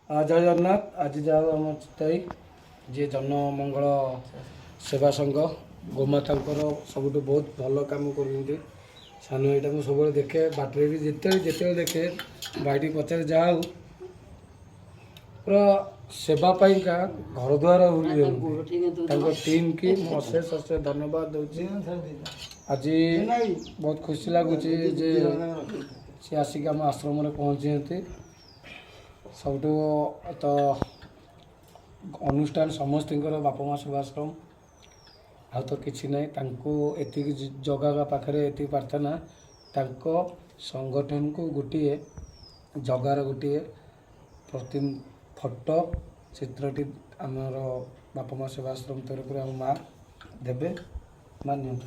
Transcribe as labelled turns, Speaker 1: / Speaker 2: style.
Speaker 1: जय जगन्नाथ। आज जाओ आम चिताई जी जन मंगल सेवा संघ गोमाता सब बहुत भल कम कर सान यहाँ मुझे सब देखे बाटर भी जिते देखे भाई पचारे जहाँ पूरा सेवाई का घर द्वार टीम की अशेष अशेष धन्यवाद दूसरी। आज बहुत खुशी लगुच सी आसिक आम आश्रम में पहुँची सब तो अनुष्ठान समस्त बापा माँ सेवाश्रम आ तो किसी ना एति जगह पाखे ये प्रार्थना संगठन को गोटे जगार गोटे प्रति फोटो चित्रटी आमर बापा माँ सेवाश्रम तरफ आम माँ देवे मान्य।